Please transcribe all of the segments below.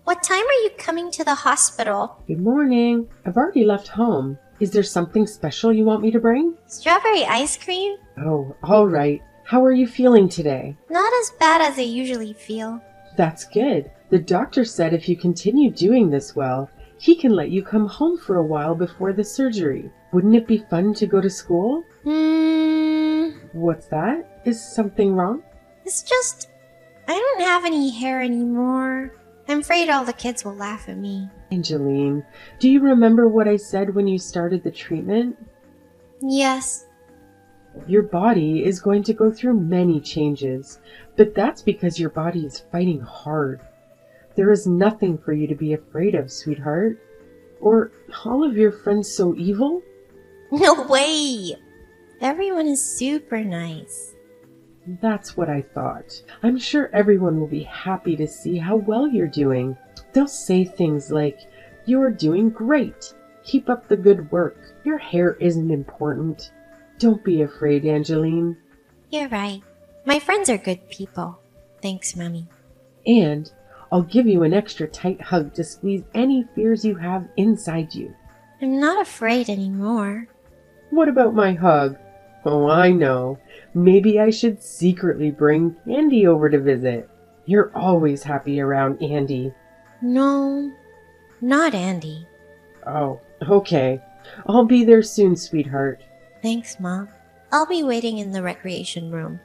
What time are you coming to the hospital? Good morning. I've already left home. Is there something special you want me to bring? Strawberry ice cream? Oh, all right. How are you feeling today? Not as bad as I usually feel. That's good. The doctor said if you continue doing this well, he can let you come home for a while before the surgery. Wouldn't it be fun to go to school? What's that? Is something wrong? It's just, I don't have any hair anymore. I'm afraid all the kids will laugh at me. Angeline, do you remember what I said when you started the treatment? Yes. Your body is going to go through many changes, but that's because your body is fighting hard. There is nothing for you to be afraid of, sweetheart. Or all of your friends so evil? No way! Everyone is super nice. That's what I thought. I'm sure everyone will be happy to see how well you're doing. They'll say things like, "You're doing great. Keep up the good work. Your hair isn't important." Don't be afraid, Angeline. You're right. My friends are good people. Thanks, Mommy. And I'll give you an extra tight hug to squeeze any fears you have inside you. I'm not afraid anymore. What about my hug? Oh, I know. Maybe I should secretly bring Andy over to visit. You're always happy around Andy. No, not Andy. Oh, okay. I'll be there soon, sweetheart. Thanks, Mom. I'll be waiting in the recreation room.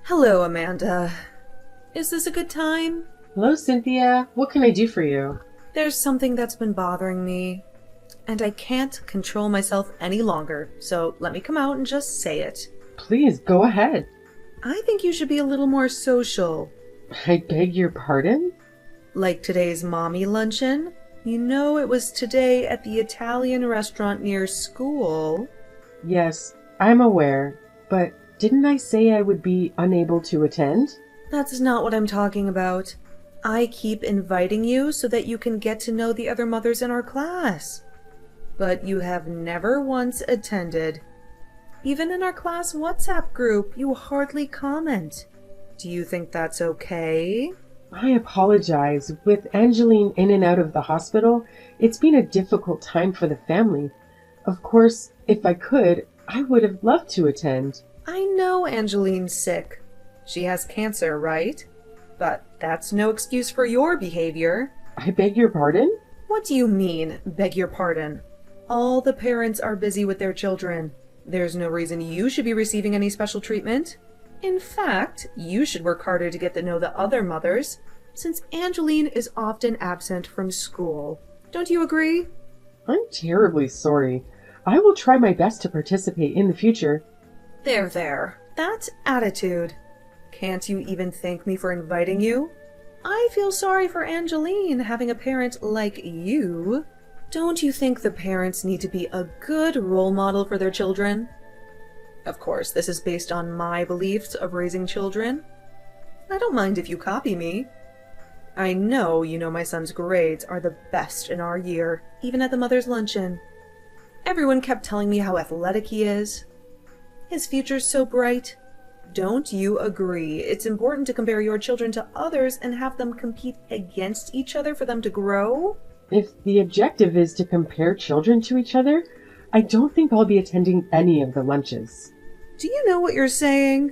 Hello, Amanda. Is this a good time? Hello, Cynthia. What can I do for you? There's something that's been bothering me, and I can't control myself any longer, so let me come out and just say it. Please, go ahead. I think you should be a little more social. I beg your pardon? Like today's mommy luncheon? You know it was today at the Italian restaurant near school. Yes, I'm aware, but didn't I say I would be unable to attend? That's not what I'm talking about. I keep inviting you so that you can get to know the other mothers in our class. But you have never once attended. Even in our class WhatsApp group, you hardly comment. Do you think that's okay? I apologize. With Angeline in and out of the hospital, it's been a difficult time for the family. Of course, if I could, I would have loved to attend. I know Angeline's sick. She has cancer, right? But that's no excuse for your behavior. I beg your pardon? What do you mean, beg your pardon? All the parents are busy with their children. There's no reason you should be receiving any special treatment. In fact, you should work harder to get to know the other mothers, since Angeline is often absent from school. Don't you agree? I'm terribly sorry. I will try my best to participate in the future. There. That attitude. Can't you even thank me for inviting you? I feel sorry for Angeline having a parent like you. Don't you think the parents need to be a good role model for their children? Of course, this is based on my beliefs of raising children. I don't mind if you copy me. I know you know my son's grades are the best in our year, even at the mother's luncheon. Everyone kept telling me how athletic he is. His future's so bright. Don't you agree it's important to compare your children to others and have them compete against each other for them to grow? If the objective is to compare children to each other, I don't think I'll be attending any of the lunches. Do you know what you're saying?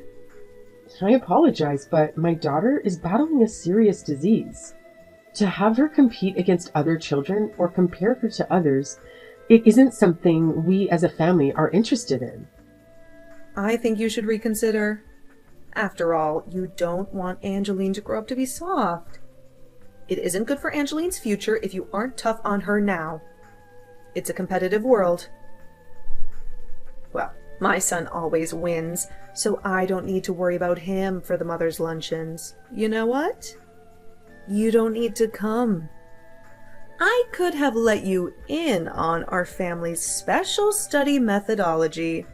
I apologize, but my daughter is battling a serious disease. To have her compete against other children or compare her to others, it isn't something we as a family are interested in. I think you should reconsider. After all, you don't want Angeline to grow up to be soft. It isn't good for Angeline's future if you aren't tough on her now. It's a competitive world. Well, my son always wins, so I don't need to worry about him for the mother's luncheons. You know what? You don't need to come. I could have let you in on our family's special study methodology,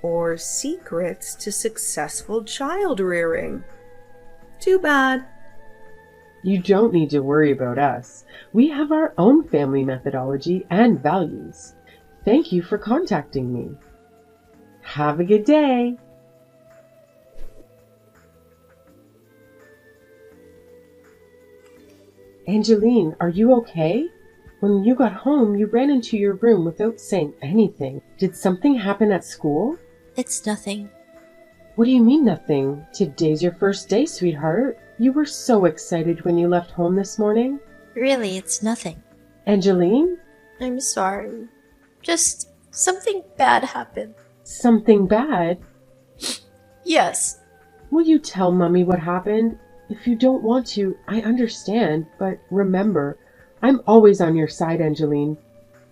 or secrets to successful child rearing. Too bad. You don't need to worry about us. We have our own family methodology and values. Thank you for contacting me. Have a good day. Angeline, are you okay? When you got home, you ran into your room without saying anything. Did something happen at school? It's nothing. What do you mean nothing? Today's your first day, sweetheart. You were so excited when you left home this morning. Really, it's nothing. Angeline? I'm sorry. Just something bad happened. Something bad? Yes. Will you tell Mummy what happened? If you don't want to, I understand, but remember, I'm always on your side, Angeline.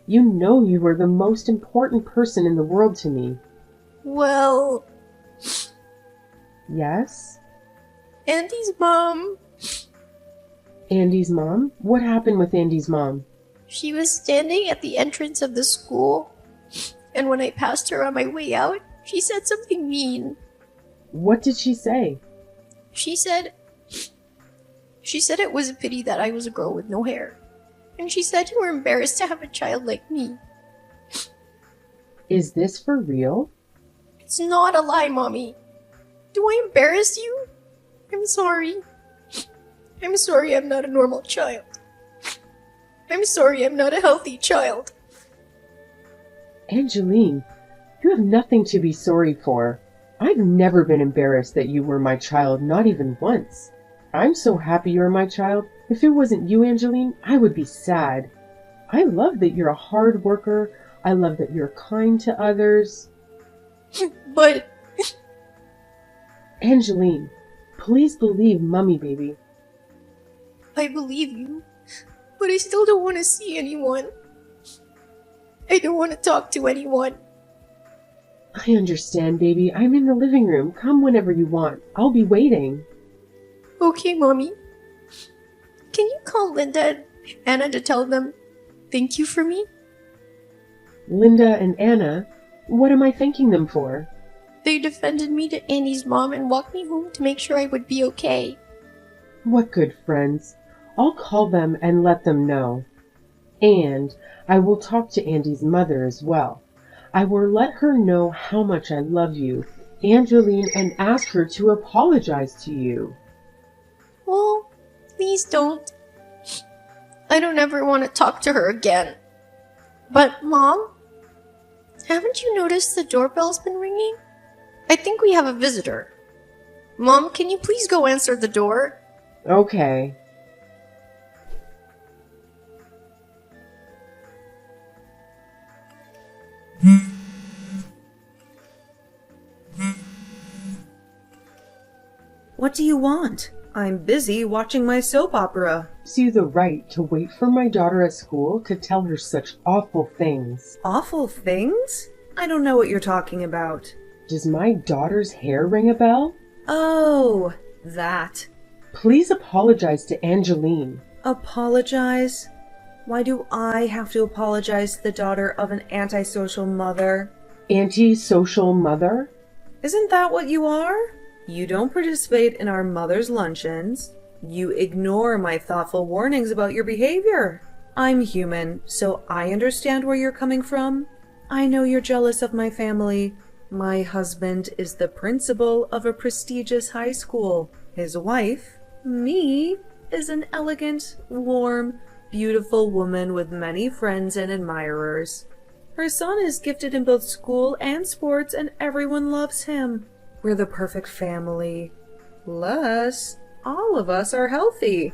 You know you were the most important person in the world to me. Well, Yes? Andy's mom, Andy's mom? What happened with Andy's mom? she was standing at the entrance of the school, and when I passed her on my way out, she said something mean. What did she say? She said it was a pity that I was a girl with no hair. And she said you were embarrassed to have a child like me. Is this for real? It's not a lie, Mommy. Do I embarrass you? I'm sorry. I'm sorry I'm not a normal child. I'm sorry I'm not a healthy child. Angeline, you have nothing to be sorry for. I've never been embarrassed that you were my child, not even once. I'm so happy you're my child. If it wasn't you, Angeline, I would be sad. I love that you're a hard worker. I love that you're kind to others. But Angeline, please believe Mummy, baby. I believe you. But I still don't want to see anyone. I don't want to talk to anyone. I understand, baby. I'm in the living room. Come whenever you want. I'll be waiting. Okay, Mommy. Can you call Linda and Anna to tell them thank you for me? Linda and Anna, what am I thanking them for? They defended me to Andy's mom and walked me home to make sure I would be okay. What good friends. I'll call them and let them know. And I will talk to Andy's mother as well. I will let her know how much I love you, Angeline, and ask her to apologize to you. Well, please don't. I don't ever want to talk to her again. But, Mom, haven't you noticed the doorbell's been ringing? I think we have a visitor. Mom, can you please go answer the door? Okay. What do you want? I'm busy watching my soap opera. Gives you the right to wait for my daughter at school to tell her such awful things. Awful things? I don't know what you're talking about. Does my daughter's hair ring a bell? Oh, that. Please apologize to Angeline. Apologize? Why do I have to apologize to the daughter of an antisocial mother? Anti-social mother? Isn't that what you are? You don't participate in our mother's luncheons. You ignore my thoughtful warnings about your behavior. I'm human, so I understand where you're coming from. I know you're jealous of my family. My husband is the principal of a prestigious high school. His wife, me, is an elegant, warm, beautiful woman with many friends and admirers. Her son is gifted in both school and sports, and everyone loves him. We're the perfect family. Plus, all of us are healthy.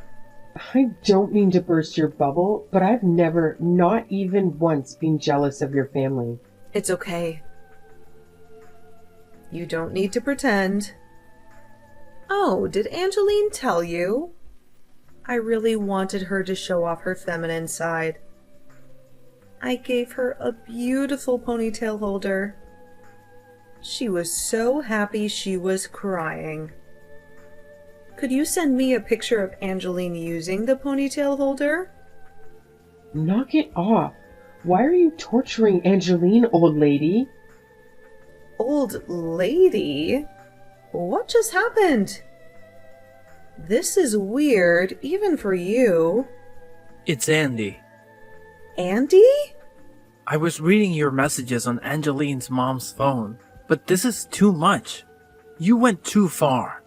I don't mean to burst your bubble, but I've never, not even once, been jealous of your family. It's okay. You don't need to pretend. Oh, did Angeline tell you? I really wanted her to show off her feminine side. I gave her a beautiful ponytail holder. She was so happy she was crying. Could you send me a picture of Angeline using the ponytail holder? Knock it off. Why are you torturing Angeline, old lady? Old lady? What just happened? This is weird, even for you. It's Andy. Andy? I was reading your messages on Angeline's mom's phone, but this is too much. You went too far.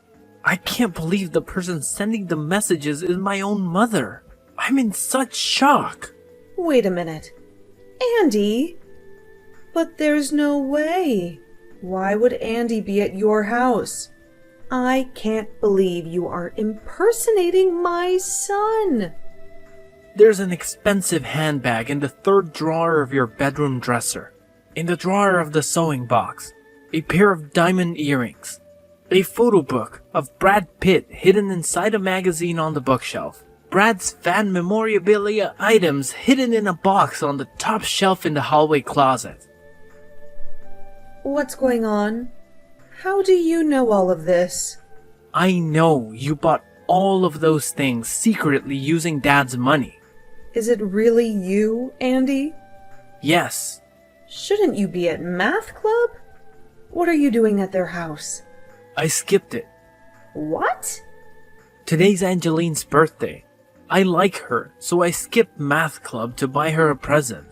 I can't believe the person sending the messages is my own mother. I'm in such shock. Wait a minute. Andy? But there's no way. Why would Andy be at your house? I can't believe you are impersonating my son. There's an expensive handbag in the third drawer of your bedroom dresser. In the drawer of the sewing box, a pair of diamond earrings. A photo book of Brad Pitt hidden inside a magazine on the bookshelf. Brad's fan memorabilia items hidden in a box on the top shelf in the hallway closet. What's going on? How do you know all of this? I know you bought all of those things secretly using Dad's money. Is it really you, Andy? Yes. Shouldn't you be at math club? What are you doing at their house? I skipped it. What? Today's Angeline's birthday. I like her, so I skipped math club to buy her a present.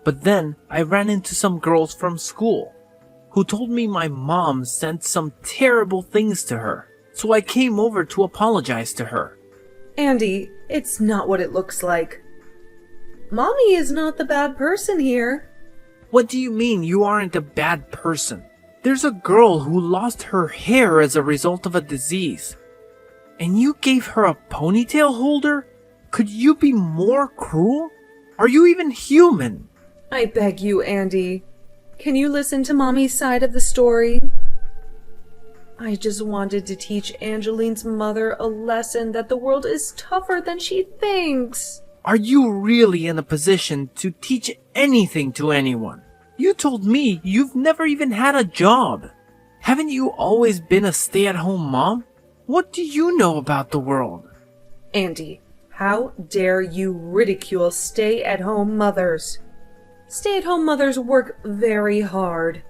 But then I ran into some girls from school who told me my mom sent some terrible things to her. So I came over to apologize to her. Andy, it's not what it looks like. Mommy is not the bad person here. What do you mean you aren't a bad person? There's a girl who lost her hair as a result of a disease. And you gave her a ponytail holder? Could you be more cruel? Are you even human? I beg you, Andy. Can you listen to Mommy's side of the story? I just wanted to teach Angeline's mother a lesson that the world is tougher than she thinks. Are you really in a position to teach anything to anyone? You told me you've never even had a job. Haven't you always been a stay-at-home mom? What do you know about the world? Andy, how dare you ridicule stay-at-home mothers? Stay-at-home mothers work very hard.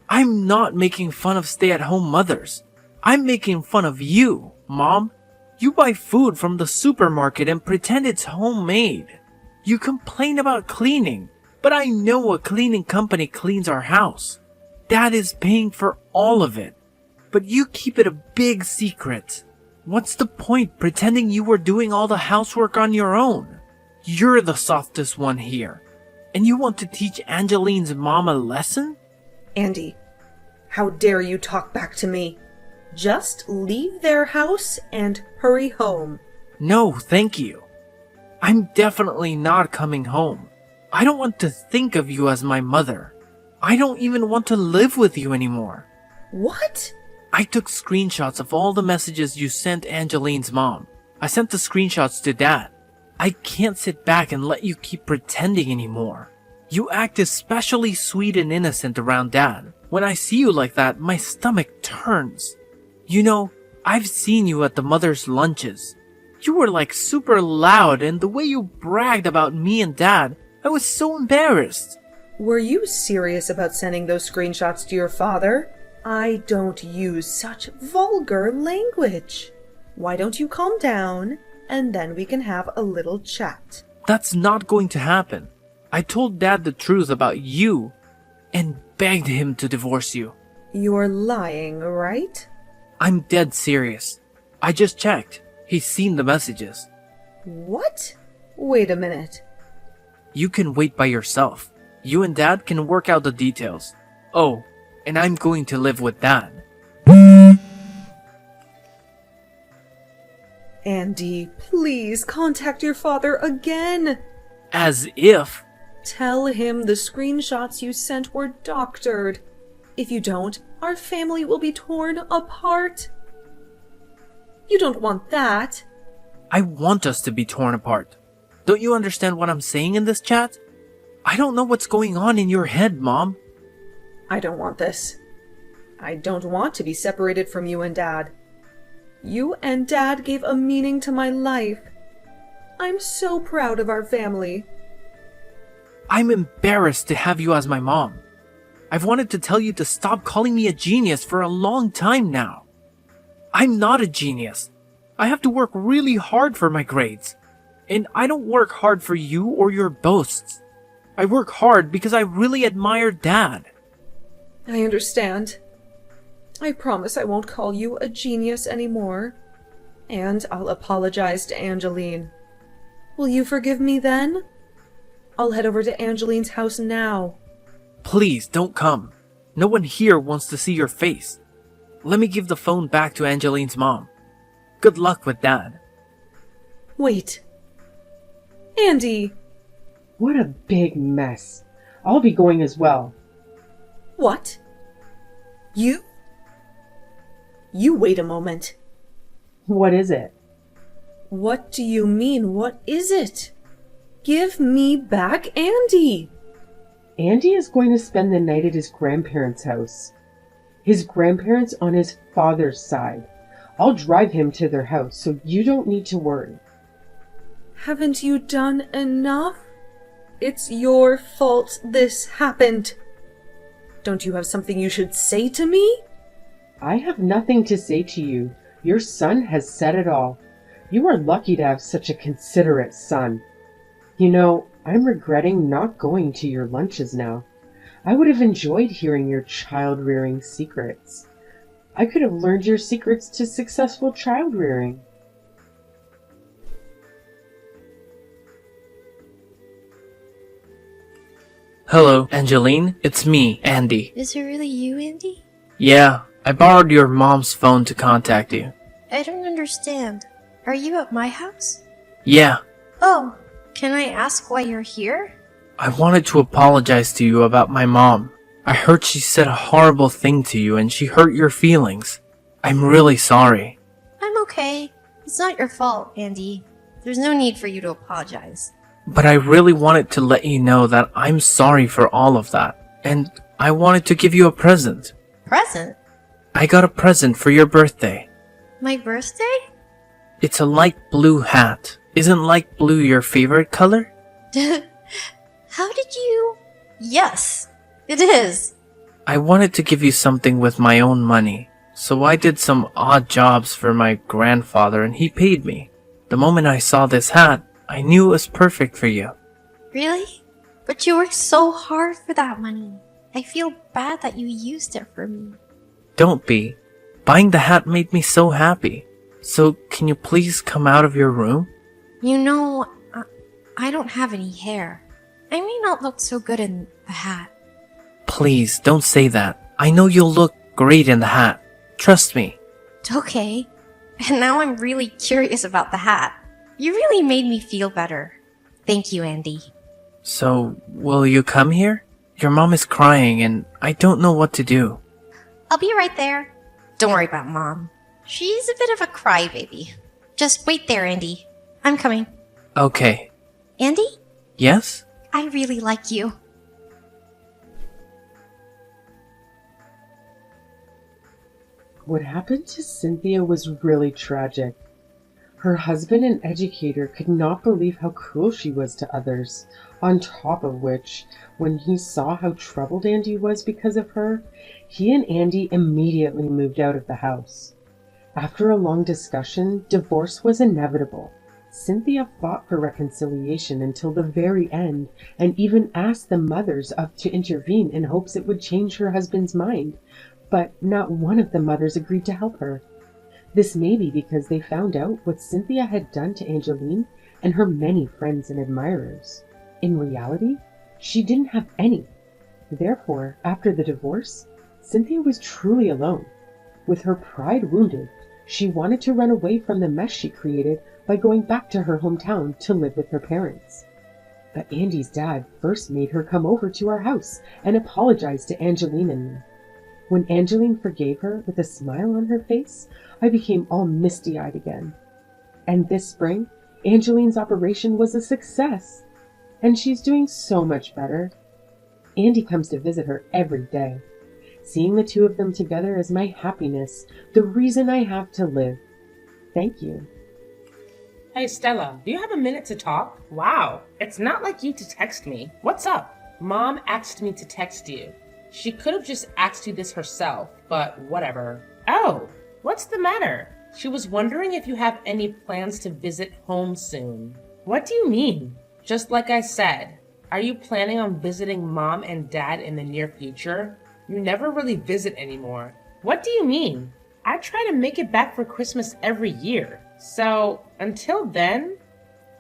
I'm not making fun of stay-at-home mothers. I'm making fun of you, Mom. You buy food from the supermarket and pretend it's homemade. You complain about cleaning, but I know a cleaning company cleans our house. Dad is paying for all of it, but you keep it a big secret. What's the point pretending you were doing all the housework on your own? You're the softest one here, and you want to teach Angeline's mom a lesson? Andy, how dare you talk back to me? Just leave their house and hurry home. No, thank you. I'm definitely not coming home. I don't want to think of you as my mother. I don't even want to live with you anymore. What? I took screenshots of all the messages you sent Angeline's mom. I sent the screenshots to Dad. I can't sit back and let you keep pretending anymore. You act especially sweet and innocent around Dad. When I see you like that, my stomach turns. You know, I've seen you at the mother's lunches. You were like super loud, and the way you bragged about me and Dad, I was so embarrassed. Were you serious about sending those screenshots to your father? I don't use such vulgar language. Why don't you calm down, and then we can have a little chat. That's not going to happen. I told Dad the truth about you, and begged him to divorce you. You're lying, right? I'm dead serious. I just checked. He's seen the messages. What? Wait a minute. You can wait by yourself. You and Dad can work out the details. Oh, and I'm going to live with Dad. Andy, please contact your father again. As if. Tell him the screenshots you sent were doctored. If you don't, our family will be torn apart. You don't want that. I want us to be torn apart. Don't you understand what I'm saying in this chat? I don't know what's going on in your head, Mom. I don't want this. I don't want to be separated from you and Dad. You and Dad gave a meaning to my life. I'm so proud of our family. I'm embarrassed to have you as my mom. I've wanted to tell you to stop calling me a genius for a long time now. I'm not a genius. I have to work really hard for my grades. And I don't work hard for you or your boasts. I work hard because I really admire Dad. I understand. I promise I won't call you a genius anymore. And I'll apologize to Angeline. Will you forgive me then? I'll head over to Angeline's house now. Please don't come. No one here wants to see your face. Let me give the phone back to Angeline's mom. Good luck with Dad. Wait. Andy! What a big mess. I'll be going as well. What? You wait a moment. What is it? What do you mean, what is it? Give me back Andy! Andy is going to spend the night at his grandparents' house. His grandparents on his father's side. I'll drive him to their house, so you don't need to worry. Haven't you done enough? It's your fault this happened. Don't you have something you should say to me? I have nothing to say to you. Your son has said it all. You are lucky to have such a considerate son. You know, I'm regretting not going to your lunches now. I would have enjoyed hearing your child-rearing secrets. I could have learned your secrets to successful child-rearing. Hello, Angeline. It's me, Andy. Is it really you, Andy? Yeah, I borrowed your mom's phone to contact you. I don't understand. Are you at my house? Yeah, Oh, can I ask why you're here? I wanted to apologize to you about my mom. I heard she said a horrible thing to you and she hurt your feelings. I'm really sorry. I'm okay. It's not your fault, Andy. There's no need for you to apologize. But I really wanted to let you know that I'm sorry for all of that. And I wanted to give you a present. Present? I got a present for your birthday. My birthday? It's a light blue hat. Isn't light blue your favorite color? How did you... Yes, it is. I wanted to give you something with my own money. So I did some odd jobs for my grandfather and he paid me. The moment I saw this hat, I knew it was perfect for you. Really? But you worked so hard for that money. I feel bad that you used it for me. Don't be. Buying the hat made me so happy. So can you please come out of your room? You know, I don't have any hair. I may not look so good in the hat. Please, don't say that. I know you'll look great in the hat. Trust me. Okay. And now I'm really curious about the hat. You really made me feel better. Thank you, Andy. So, will you come here? Your mom is crying and I don't know what to do. I'll be right there. Don't worry about Mom. She's a bit of a crybaby. Just wait there, Andy. I'm coming. Okay. Andy? Yes? I really like you. What happened to Cynthia was really tragic. Her husband, an educator, could not believe how cruel she was to others, on top of which, when he saw how troubled Andy was because of her, he and Andy immediately moved out of the house. After a long discussion, divorce was inevitable. Cynthia fought for reconciliation until the very end, and even asked the mothers up to intervene in hopes it would change her husband's mind, but not one of the mothers agreed to help her. This may be because they found out what Cynthia had done to Angeline and her many friends and admirers. In reality, she didn't have any. Therefore, after the divorce, Cynthia was truly alone. With her pride wounded, she wanted to run away from the mess she created by going back to her hometown to live with her parents. But Andy's dad first made her come over to our house and apologize to Angeline and me. When Angeline forgave her with a smile on her face, I became all misty-eyed again. And this spring, Angeline's operation was a success. And she's doing so much better. Andy comes to visit her every day. Seeing the two of them together is my happiness, the reason I have to live. Thank you. Hey Stella, do you have a minute to talk? Wow, it's not like you to text me. What's up? Mom asked me to text you. She could have just asked you this herself, but whatever. Oh, what's the matter? She was wondering if you have any plans to visit home soon. What do you mean? Just like I said, are you planning on visiting Mom and Dad in the near future? You never really visit anymore. What do you mean? I try to make it back for Christmas every year. So, until then,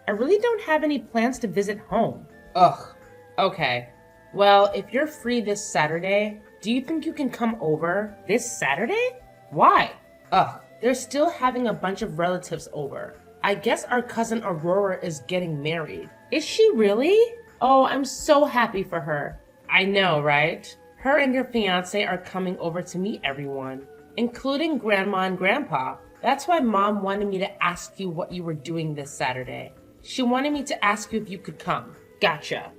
I really don't have any plans to visit home. Ugh. Okay. Well, if you're free this Saturday, do you think you can come over this Saturday? Why? Ugh. They're still having a bunch of relatives over. I guess our cousin Aurora is getting married. Is she really? Oh, I'm so happy for her. I know, right? Her and her fiance are coming over to meet everyone, including Grandma and Grandpa. That's why Mom wanted me to ask you what you were doing this Saturday. She wanted me to ask you if you could come. Gotcha.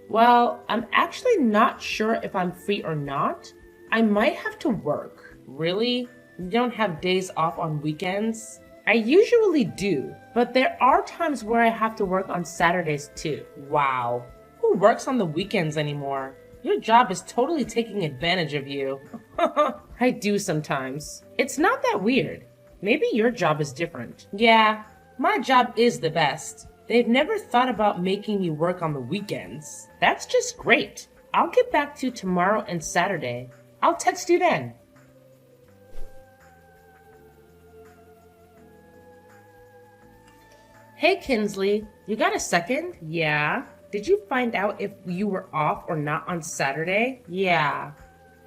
Well, I'm actually not sure if I'm free or not. I might have to work. Really? You don't have days off on weekends? I usually do, but there are times where I have to work on Saturdays too. Wow. Who works on the weekends anymore? Your job is totally taking advantage of you. I do sometimes. It's not that weird. Maybe your job is different. Yeah, my job is the best. They've never thought about making me work on the weekends. That's just great. I'll get back to you tomorrow and Saturday. I'll text you then. Hey Kinsley, you got a second? Yeah. Did you find out if you were off or not on Saturday? Yeah.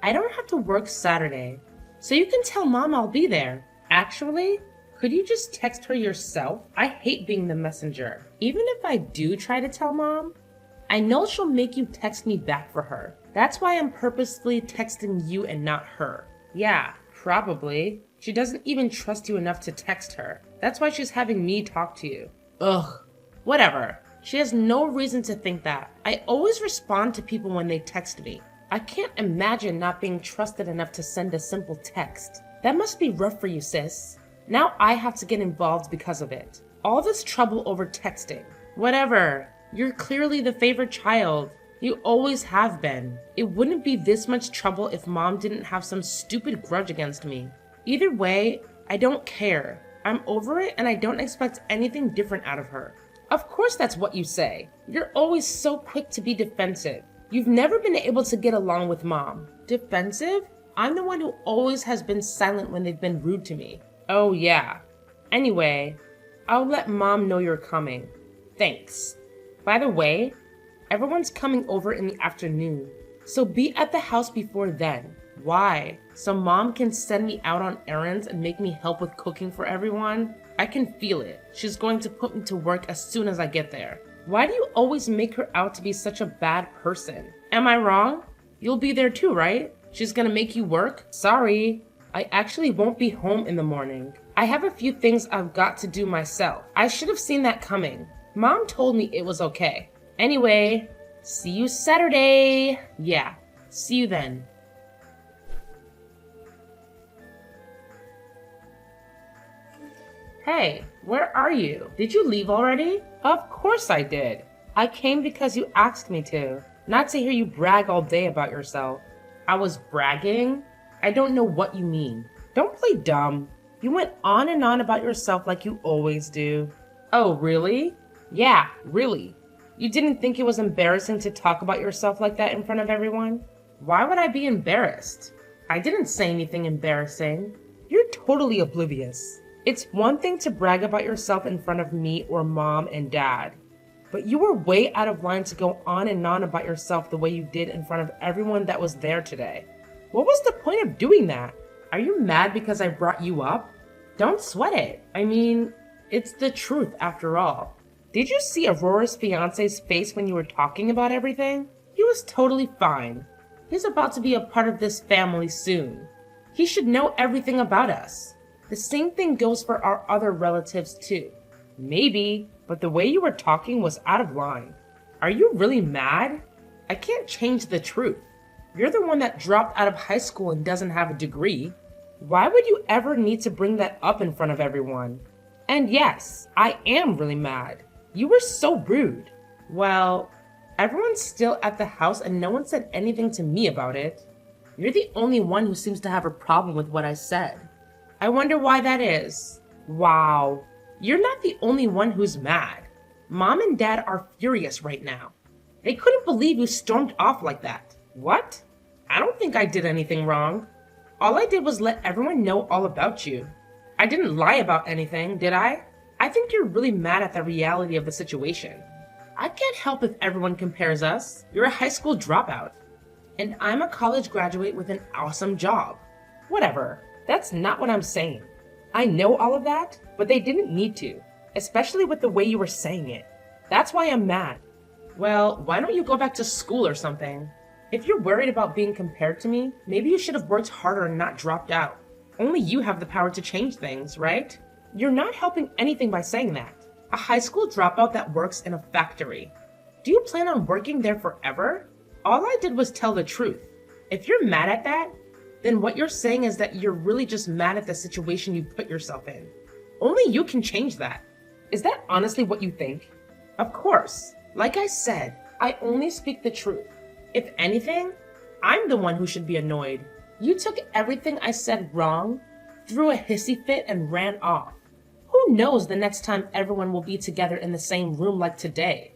I don't have to work Saturday, so you can tell Mom I'll be there. Actually, could you just text her yourself? I hate being the messenger. Even if I do try to tell Mom, I know she'll make you text me back for her. That's why I'm purposely texting you and not her. Yeah, probably. She doesn't even trust you enough to text her. That's why she's having me talk to you. Ugh. Whatever. She has no reason to think that. I always respond to people when they text me. I can't imagine not being trusted enough to send a simple text. That must be rough for you, sis. Now I have to get involved because of it. All this trouble over texting. Whatever. You're clearly the favorite child. You always have been. It wouldn't be this much trouble if Mom didn't have some stupid grudge against me. Either way, I don't care. I'm over it and I don't expect anything different out of her. Of course that's what you say. You're always so quick to be defensive. You've never been able to get along with Mom. Defensive? I'm the one who always has been silent when they've been rude to me. Oh yeah. Anyway, I'll let Mom know you're coming. Thanks. By the way, everyone's coming over in the afternoon, so be at the house before then. Why? So Mom can send me out on errands and make me help with cooking for everyone? I can feel it. She's going to put me to work as soon as I get there. Why do you always make her out to be such a bad person? Am I wrong? You'll be there too, right? She's gonna make you work? Sorry. I actually won't be home in the morning. I have a few things I've got to do myself. I should have seen that coming. Mom told me it was okay. Anyway, see you Saturday. Yeah, see you then. Hey, where are you? Did you leave already? Of course I did. I came because you asked me to, not to hear you brag all day about yourself. I was bragging? I don't know what you mean. Don't play dumb. You went on and on about yourself like you always do. Oh, really? Yeah, really. You didn't think it was embarrassing to talk about yourself like that in front of everyone? Why would I be embarrassed? I didn't say anything embarrassing. You're totally oblivious. It's one thing to brag about yourself in front of me or Mom and Dad, but you were way out of line to go on and on about yourself the way you did in front of everyone that was there today. What was the point of doing that? Are you mad because I brought you up? Don't sweat it. I mean, it's the truth after all. Did you see Aurora's fiance's face when you were talking about everything? He was totally fine. He's about to be a part of this family soon. He should know everything about us. The same thing goes for our other relatives too. Maybe, but the way you were talking was out of line. Are you really mad? I can't change the truth. You're the one that dropped out of high school and doesn't have a degree. Why would you ever need to bring that up in front of everyone? And yes, I am really mad. You were so rude. Well, everyone's still at the house and no one said anything to me about it. You're the only one who seems to have a problem with what I said. I wonder why that is. Wow. You're not the only one who's mad. Mom and Dad are furious right now. They couldn't believe you stormed off like that. What? I don't think I did anything wrong. All I did was let everyone know all about you. I didn't lie about anything, did I? I think you're really mad at the reality of the situation. I can't help if everyone compares us. You're a high school dropout, and I'm a college graduate with an awesome job. Whatever, that's not what I'm saying. I know all of that, but they didn't need to, especially with the way you were saying it. That's why I'm mad. Well, why don't you go back to school or something? If you're worried about being compared to me, maybe you should have worked harder and not dropped out. Only you have the power to change things, right? You're not helping anything by saying that. A high school dropout that works in a factory. Do you plan on working there forever? All I did was tell the truth. If you're mad at that, then what you're saying is that you're really just mad at the situation you put yourself in. Only you can change that. Is that honestly what you think? Of course. Like I said, I only speak the truth. If anything, I'm the one who should be annoyed. You took everything I said wrong, threw a hissy fit, and ran off. Who knows the next time everyone will be together in the same room like today?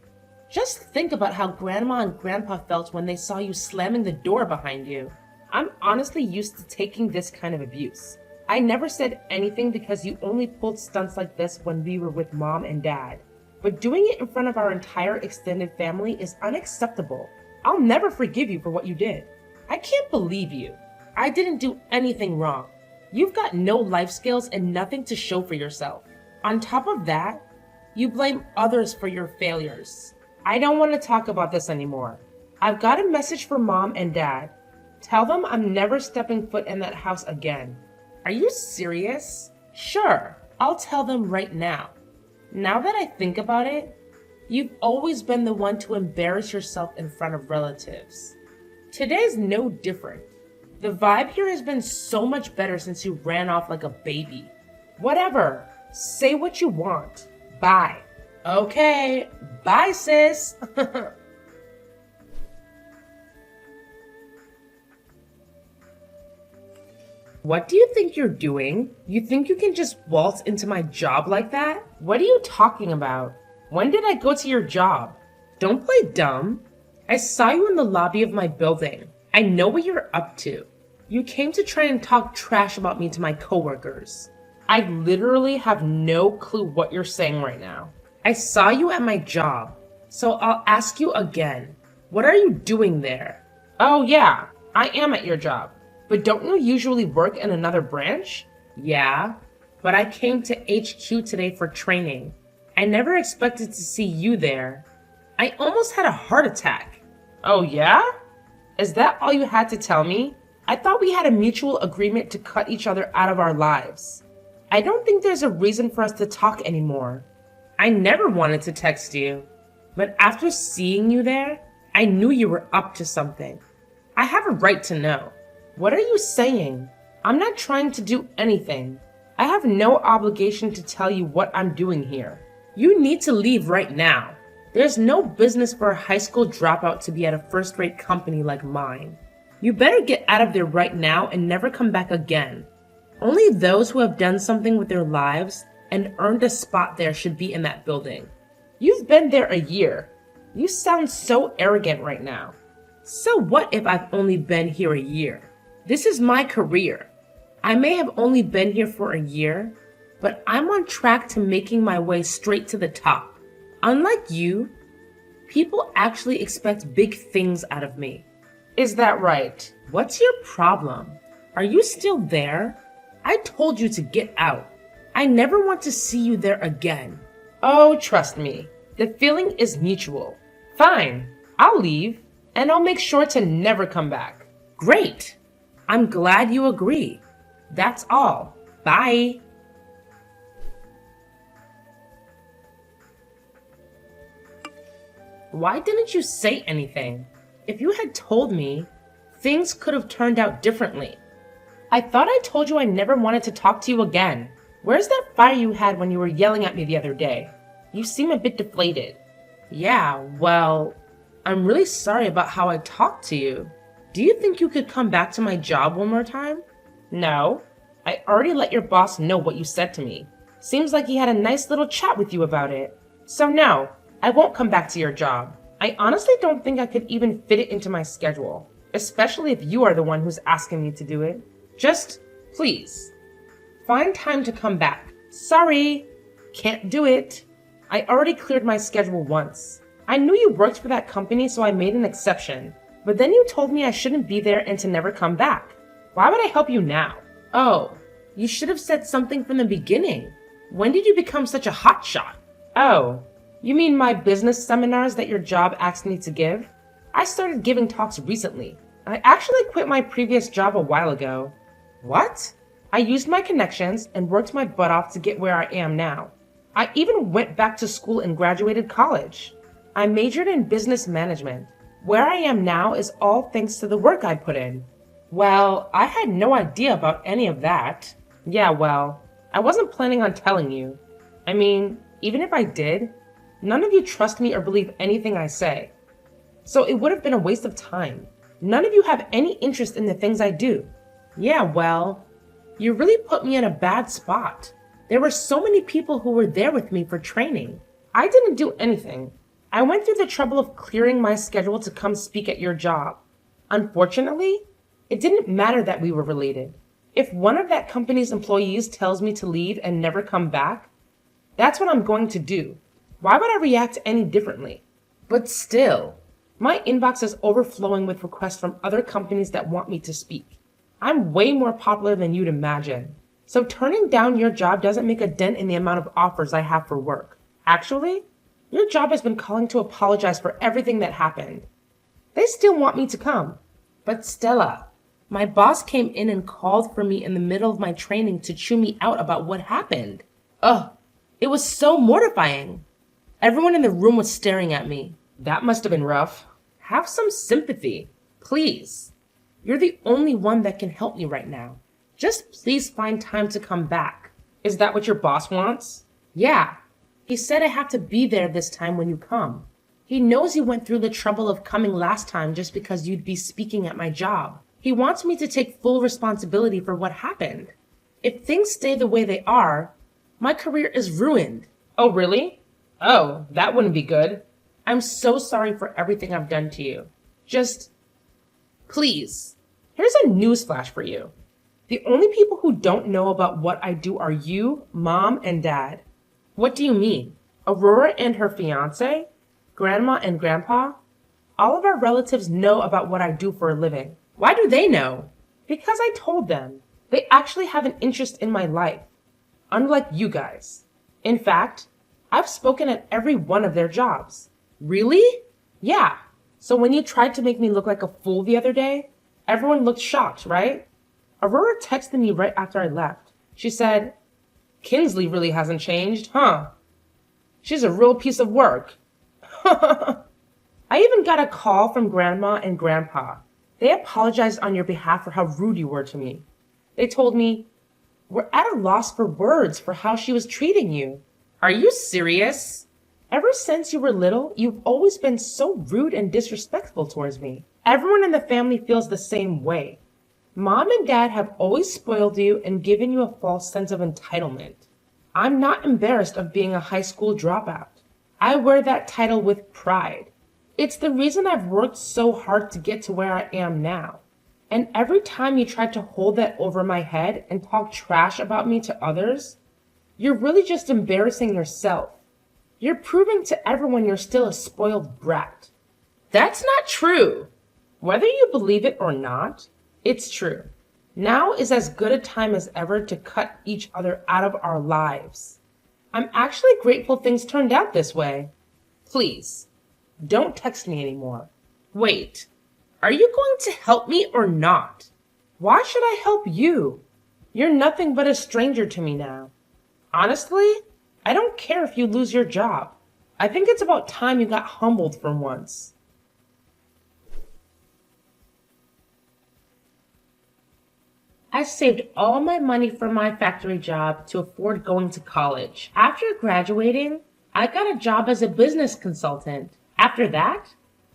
Just think about how Grandma and Grandpa felt when they saw you slamming the door behind you. I'm honestly used to taking this kind of abuse. I never said anything because you only pulled stunts like this when we were with Mom and Dad. But doing it in front of our entire extended family is unacceptable. I'll never forgive you for what you did. I can't believe you. I didn't do anything wrong. You've got no life skills and nothing to show for yourself. On top of that, you blame others for your failures. I don't want to talk about this anymore. I've got a message for Mom and Dad. Tell them I'm never stepping foot in that house again. Are you serious? Sure, I'll tell them right now. Now that I think about it, you've always been the one to embarrass yourself in front of relatives. Today's no different. The vibe here has been so much better since you ran off like a baby. Whatever, say what you want. Bye. Okay, bye sis. What do you think you're doing? You think you can just waltz into my job like that? What are you talking about? When did I go to your job? Don't play dumb. I saw you in the lobby of my building. I know what you're up to. You came to try and talk trash about me to my coworkers. I literally have no clue what you're saying right now. I saw you at my job, so I'll ask you again. What are you doing there? Oh yeah, I am at your job. But don't you usually work in another branch? Yeah, but I came to HQ today for training. I never expected to see you there. I almost had a heart attack. Oh yeah? Is that all you had to tell me? I thought we had a mutual agreement to cut each other out of our lives. I don't think there's a reason for us to talk anymore. I never wanted to text you, but after seeing you there, I knew you were up to something. I have a right to know. What are you saying? I'm not trying to do anything. I have no obligation to tell you what I'm doing here. You need to leave right now. There's no business for a high school dropout to be at a first-rate company like mine. You better get out of there right now and never come back again. Only those who have done something with their lives and earned a spot there should be in that building. You've been there a year. You sound so arrogant right now. So what if I've only been here a year? This is my career. I may have only been here for a year, but I'm on track to making my way straight to the top. Unlike you, people actually expect big things out of me. Is that right? What's your problem? Are you still there? I told you to get out. I never want to see you there again. Oh, trust me, the feeling is mutual. Fine, I'll leave, and I'll make sure to never come back. Great! I'm glad you agree. That's all. Bye. Why didn't you say anything? If you had told me, things could have turned out differently. I thought I told you I never wanted to talk to you again. Where's that fire you had when you were yelling at me the other day? You seem a bit deflated. Yeah, well, I'm really sorry about how I talked to you. Do you think you could come back to my job one more time? No. I already let your boss know what you said to me. Seems like he had a nice little chat with you about it. So no, I won't come back to your job. I honestly don't think I could even fit it into my schedule, especially if you are the one who's asking me to do it. Just, please, find time to come back. Sorry. Can't do it. I already cleared my schedule once. I knew you worked for that company, so I made an exception. But then you told me I shouldn't be there and to never come back. Why would I help you now? Oh, you should have said something from the beginning. When did you become such a hotshot? Oh, you mean my business seminars that your job asked me to give? I started giving talks recently. I actually quit my previous job a while ago. What? I used my connections and worked my butt off to get where I am now. I even went back to school and graduated college. I majored in business management. Where I am now is all thanks to the work I put in. Well, I had no idea about any of that. Yeah, well, I wasn't planning on telling you. I mean, even if I did, none of you trust me or believe anything I say. So it would have been a waste of time. None of you have any interest in the things I do. Yeah, well, you really put me in a bad spot. There were so many people who were there with me for training. I didn't do anything. I went through the trouble of clearing my schedule to come speak at your job. Unfortunately, it didn't matter that we were related. If one of that company's employees tells me to leave and never come back, that's what I'm going to do. Why would I react any differently? But still, my inbox is overflowing with requests from other companies that want me to speak. I'm way more popular than you'd imagine. So turning down your job doesn't make a dent in the amount of offers I have for work. Actually, your job has been calling to apologize for everything that happened. They still want me to come. But Stella, my boss came in and called for me in the middle of my training to chew me out about what happened. Ugh, it was so mortifying. Everyone in the room was staring at me. That must have been rough. Have some sympathy, please. You're the only one that can help me right now. Just please find time to come back. Is that what your boss wants? Yeah. He said I have to be there this time when you come. He knows you went through the trouble of coming last time just because you'd be speaking at my job. He wants me to take full responsibility for what happened. If things stay the way they are, my career is ruined. Oh, really? Oh, that wouldn't be good. I'm so sorry for everything I've done to you. Just, please. Here's a newsflash for you. The only people who don't know about what I do are you, Mom, and Dad. What do you mean? Aurora and her fiance? Grandma and Grandpa? All of our relatives know about what I do for a living. Why do they know? Because I told them. They actually have an interest in my life. Unlike you guys. In fact, I've spoken at every one of their jobs. Really? Yeah. So when you tried to make me look like a fool the other day, everyone looked shocked, right? Aurora texted me right after I left. She said, Kinsley really hasn't changed, huh? She's a real piece of work. I even got a call from Grandma and Grandpa. They apologized on your behalf for how rude you were to me. They told me, we're at a loss for words for how she was treating you. Are you serious? Ever since you were little, you've always been so rude and disrespectful towards me. Everyone in the family feels the same way. Mom and Dad have always spoiled you and given you a false sense of entitlement. I'm not embarrassed of being a high school dropout. I wear that title with pride. It's the reason I've worked so hard to get to where I am now. And every time you try to hold that over my head and talk trash about me to others, you're really just embarrassing yourself. You're proving to everyone you're still a spoiled brat. That's not true. Whether you believe it or not, it's true. Now is as good a time as ever to cut each other out of our lives. I'm actually grateful things turned out this way. Please, don't text me anymore. Wait, are you going to help me or not? Why should I help you? You're nothing but a stranger to me now. Honestly, I don't care if you lose your job. I think it's about time you got humbled for once. I saved all my money from my factory job to afford going to college. After graduating, I got a job as a business consultant. After that,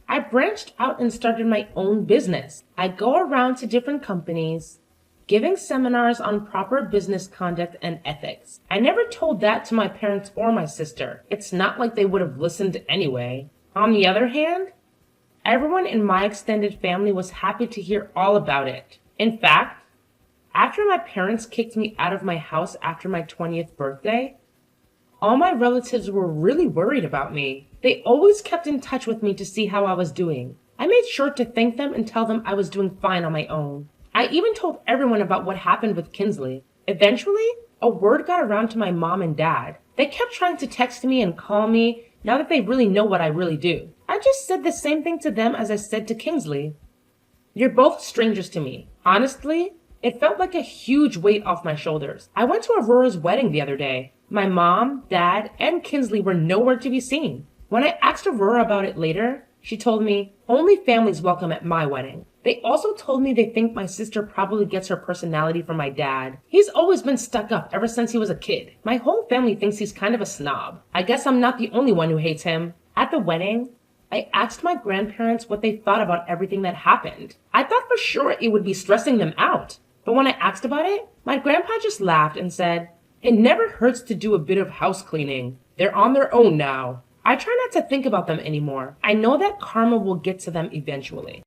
I branched out and started my own business. I go around to different companies, giving seminars on proper business conduct and ethics. I never told that to my parents or my sister. It's not like they would have listened anyway. On the other hand, everyone in my extended family was happy to hear all about it. In fact, after my parents kicked me out of my house after my 20th birthday, All my relatives were really worried about me. They always kept in touch with me to see how I was doing. I made sure to thank them and tell them I was doing fine on my own. I even told everyone about what happened with Kinsley. Eventually, a word got around to my mom and dad. They kept trying to text me and call me now that they really know what I really do. I just said the same thing to them as I said to Kingsley. You're both strangers to me. Honestly, it felt like a huge weight off my shoulders. I went to Aurora's wedding the other day. My mom, dad, and Kinsley were nowhere to be seen. When I asked Aurora about it later, she told me, only families welcome at my wedding. They also told me they think my sister probably gets her personality from my dad. He's always been stuck up ever since he was a kid. My whole family thinks he's kind of a snob. I guess I'm not the only one who hates him. At the wedding, I asked my grandparents what they thought about everything that happened. I thought for sure it would be stressing them out. But when I asked about it, my grandpa just laughed and said, it never hurts to do a bit of house cleaning. They're on their own now. I try not to think about them anymore. I know that karma will get to them eventually.